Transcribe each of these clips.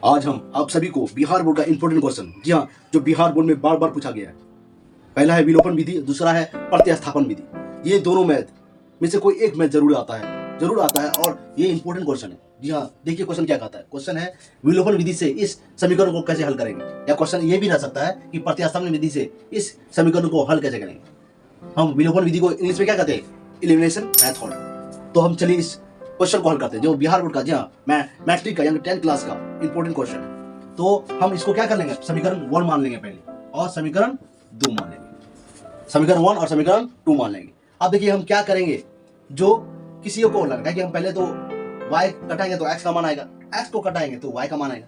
आज हम आप सभी को बिहार बोर्ड का इंपॉर्टेंट क्वेश्चन, जी हाँ, जो बिहार बोर्ड में बार बार पूछा गया है। पहला है विलोपन विधि, दूसरा है प्रतिस्थापन विधि। ये दोनों मैथ में से कोई एक मैथ जरूर आता है और ये इंपॉर्टेंट क्वेश्चन है। जी हाँ, देखिए क्वेश्चन क्या कहता है। क्वेश्चन है विलोपन विधि से इस समीकरण को कैसे हल करेंगे, या क्वेश्चन ये भी रह सकता है कि प्रतिस्थापन विधि से इस समीकरण को हल कैसे करेंगे। हम विलोपन विधि को इंग्लिश में क्या कहते हैं, एलिमिनेशन मेथड। तो हम चलिए इस क्वेश्चन को हल करते हैं, जो बिहार बोर्ड का, जी हाँ, मैट्रिक का यानी 10th क्लास का इंपॉर्टेंट क्वेश्चन है। तो हम इसको क्या कर लेंगे, समीकरण 1 मान लेंगे पहले और समीकरण 2 मान लेंगे। समीकरण 1 और समीकरण 2 मान लेंगे। अब देखिए हम क्या करेंगे, जो किसी को लगता है कि हम पहले तो y कटाएंगे तो x का मान आएगा, x को कटाएंगे तो y का मान आएगा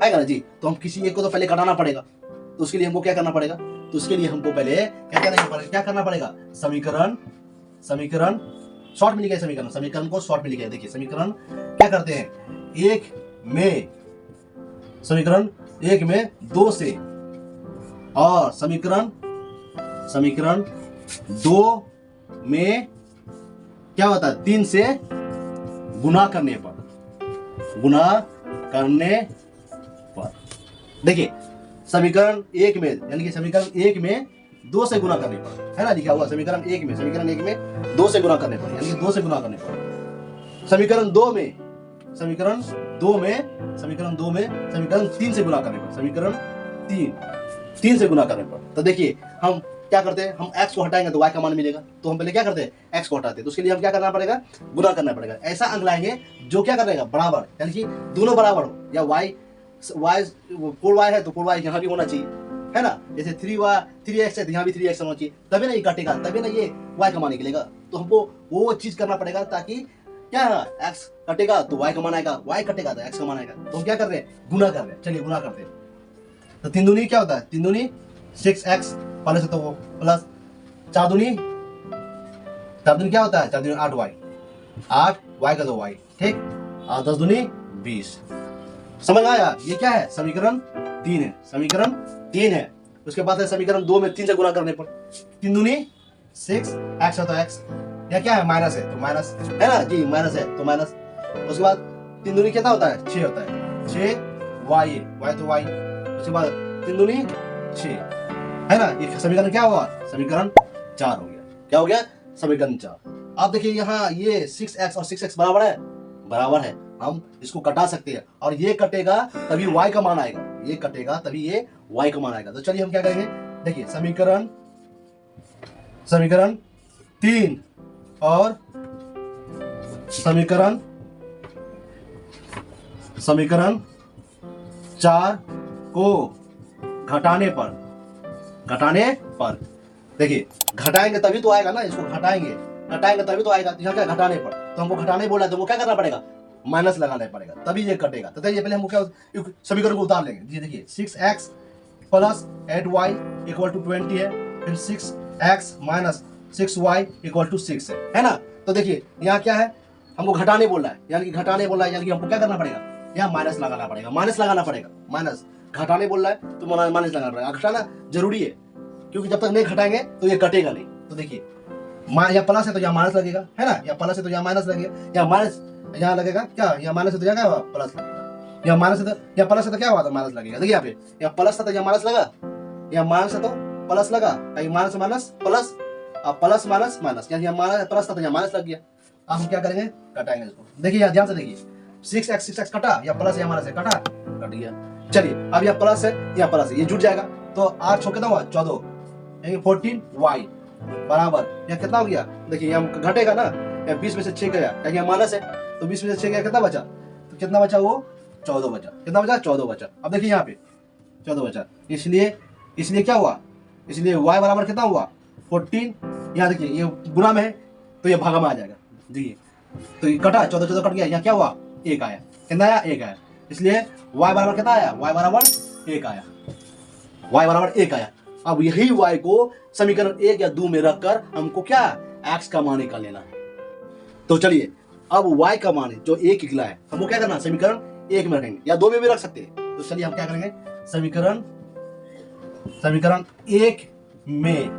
ना जी। तो हम किसी एक को तो पहले कटाना पड़ेगा, तो उसके लिए हमको क्या करना पड़ेगा, तो उसके लिए हमको पहले क्या करना पड़ेगा, समीकरण शॉर्ट में लिखे, समीकरण को शॉर्ट में लिखे। देखिए समीकरण क्या करते हैं, समीकरण एक में 2 से और समीकरण 2 में क्या होता है, 3 से गुना करने पर। देखिए समीकरण 1 में, यानी कि समीकरण 1 में 2 से गुना करने पर, है ना, लिखा हुआ समीकरण 1 में 2 से गुना करने पर, यानी कि 2 से गुना करने पर। समीकरण 2 में समीकरण 3 से गुना करने पर, समीकरण 3 से गुना करने पर। तो देखिए हम क्या करते हैं, हम x को हटाएंगे तो y का मान मिलेगा। तो हम पहले क्या करते हैं, x को हटाते हैं, तो उसके लिए हम क्या करना पड़ेगा, गुना करना पड़ेगा। ऐसा अंक लाएंगे जो क्या करेगा, बराबर, यानी कि दोनों बराबर हो, या y 4y है तो 4y यहाँ भी होना चाहिए, है ना। जैसे 3x है तो यहाँ भी 3x होना चाहिए, तभी ना ये कटेगा, तभी ना ये y का मान निकलेगा। तो हमको वो चीज करना पड़ेगा ताकि क्या है, x कटेगा तो y का मान आएगा, y कटेगा तो x का मान आएगा। तो हम क्या कर रहे हैं, गुना कर रहे हैं। चलिए गुना करते हैं। तो 3 दूनी क्या होता है, 3 दूनी 6x प्लस है तो वो प्लस 4 दूनी क्या होता है, 4 दूनी 8y, 8y का 2y, ठीक, और 10 दूनी 20। समझ आया, ये क्या है, समीकरण 3 है, समीकरण 3 है। उसके बाद है समीकरण 2 में 3 से गुना करने पर, 3 दूनी 6x है तो x, या क्या है, माइनस है तो माइनस, है ना जी, माइनस है तो माइनस। उसके बाद 3 दूनी कितना होता है, 6 होता है, 6y है, y तो y। उसके बाद 3 दूनी 6, है ना। ये समीकरण क्या हुआ, समीकरण 4 हो गया। क्या हो गया, समीकरण 4। आप देखिए यहाँ ये 6x और 6x बराबर है। हम इसको कटा सकते हैं और ये कटेगा तभी y का मान आएगा, ये कटेगा तभी ये y का मान आएगा। तो चलिए हम क्या करेंगे, देखिए समीकरण 3 और समीकरण 4 को घटाने पर, देखिए घटाएंगे तभी तो आएगा ना, इसको घटाएंगे तभी तो आएगा। यहाँ क्या, घटाने पर, तो हमको घटाने बोला है तो वो क्या करना पड़ेगा, माइनस लगाना पड़ेगा, तभी ये कटेगा। तो ये पहले हमको क्या, समीकरण को उतार लेंगे जी। देखिए 6x plus 8y equal to 20 है, फिर 6x minus 6y equal to 6 है ना। तो देखिए यहाँ क्या है, हमको घटाने बोला है, यानी कि हमको क्या करना पड़ेगा, यहाँ माइनस लगाना पड़ेगा, माइनस घटाने बोल रहा है तो माइनस लगाना पड़ेगा। घटाना जरूरी है क्योंकि जब तक नहीं घटाएंगे तो ये कटेगा नहीं। तो देखिए यहाँ प्लस है तो यहाँ माइनस लगेगा, है ना, यहाँ प्लस है तो यहाँ माइनस लगेगा, यहाँ माइनस यहाँ लगेगा, क्या यहाँ माइनस है तो यहाँ क्या हुआ, प्लस लगेगा, यहाँ माइनस है तो यहाँ प्लस है तो क्या हुआ, माइनस लगेगा। देखिए यहाँ पे यहाँ प्लस था तो यहाँ माइनस लगा, यहाँ माइनस है तो प्लस लगा, कहीं minus minus plus, plus minus minus, यहाँ माइनस प्लस था तो यहाँ माइनस लग गया। अब हम क्या करेंगे, कटाएंगे इसको। देखिए यहाँ ध्यान से देखिए, 6x कटा, या प्लस या माइनस है, कट गया। चलिए अब यहाँ प्लस है, यहाँ प्लस है, ये जुड़ जाएगा। तो 8 6 कितना हुआ, 14, 14y बराबर यहाँ कितना हो गया, देखिए यहाँ घटेगा ना, यहाँ 20 में से 6 गया, यहाँ माइनस है तो 20 में से 6 गया, कितना बचा, तो कितना बचा, वो 14 बचा। कितना बचा, 14 बचा। अब देखिए यहाँ पे 14 बचा, इसलिए क्या हुआ, इसलिए y बराबर कितना हुआ, 14। यहाँ देखिए ये गुना में है तो ये भागा में आ जाएगा, देखिए तो ये कटा, 14 कट गया, यहाँ क्या हुआ, 1 आया, कितना आया, 1 आया। इसलिए y बराबर कितना आया, y बराबर 1 आया। अब यही y को समीकरण 1 या 2 में रखकर हमको क्या, x का मान निकाल लेना है। तो चलिए अब y का मान जो 1 निकला है, हमको क्या करना, समीकरण 1 में रखेंगे या 2 में भी रख सकते हैं। तो चलिए हम क्या करेंगे, समीकरण 1 में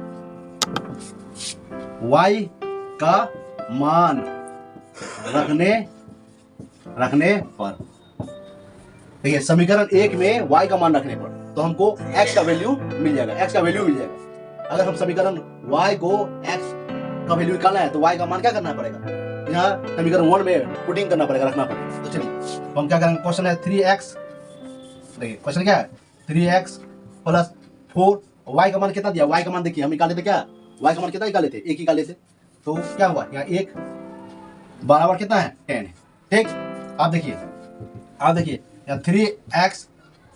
y का मान रखने पर देखिए समीकरण 1 में y का मान रखने पर तो हमको x का वैल्यू मिल जाएगा, x का वैल्यू मिल जाएगा। अगर हम समीकरण y को x का वैल्यू निकालना है तो y का मान क्या करना पड़ेगा, यहाँ समीकरण 1 में पुटिंग करना पड़ेगा, रखना पड़ेगा। तो चलिए तो हम क्या करेंगे, क्वेश्चन है 3x, देखिए क्वेश्चन क्या है 3x प्लस 4, y का मान कितना दिया, y का मान देखिए हम निकाले थे क्या, y का मान कितना निकाले थे, 1 निकाले थे। तो क्या हुआ यहाँ 1 बराबर कितना है 10 है, ठीक। आप देखिए यहाँ 3x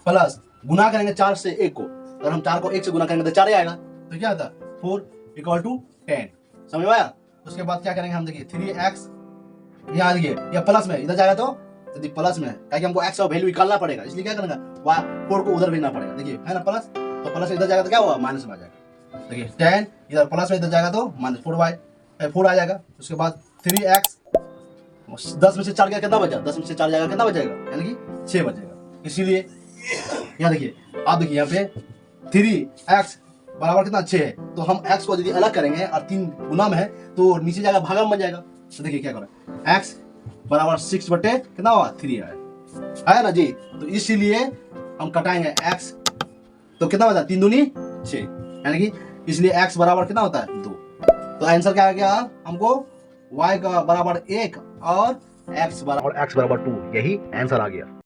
प्लस गुना करेंगे 4 से 1 को, अगर हम 4 को 1 से गुना करेंगे तो 4 ही आएगा, तो क्या आता 4 इक्वल टू 10, समझ में आया। उसके बाद क्या करेंगे हम, देखिए 3x यहाँ देखिए ये प्लस में इधर जाएगा तो यदि प्लस में है ताकि हमको x का वैल्यू निकालना पड़ेगा, इसलिए क्या करेंगे 4 को उधर भेजना पड़ेगा, देखिए है ना प्लस, तो प्लस में इधर जाएगा तो क्या हुआ माइनस में आ जाएगा, देखिए 10 इधर प्लस में इधर जाएगा तो माइनस 4 आ जाएगा। उसके बाद 3x 10 में से 4 गया कितना बचा, 10 में से 4 जाएगा कितना बचेगा, यानी कि 6 बचेगा। इसीलिए यहाँ देखिए आप देखिए यहाँ पे 3x बराबर कितना 6 है, तो हम x को यदि अलग करेंगे और 3 गुना में है तो नीचे जाएगा भागा में बन जाएगा। तो देखिए क्या करें, x बराबर 6 बटे कितना हुआ 3 है ना जी। तो इसीलिए हम कटाएंगे x, तो कितना बचा 3 दूनी 6, यानी कि इसलिए x बराबर कितना होता है 2। तो आंसर क्या आ गया हमको, y का बराबर 1 और x बराबर 2, यही आंसर आ गया।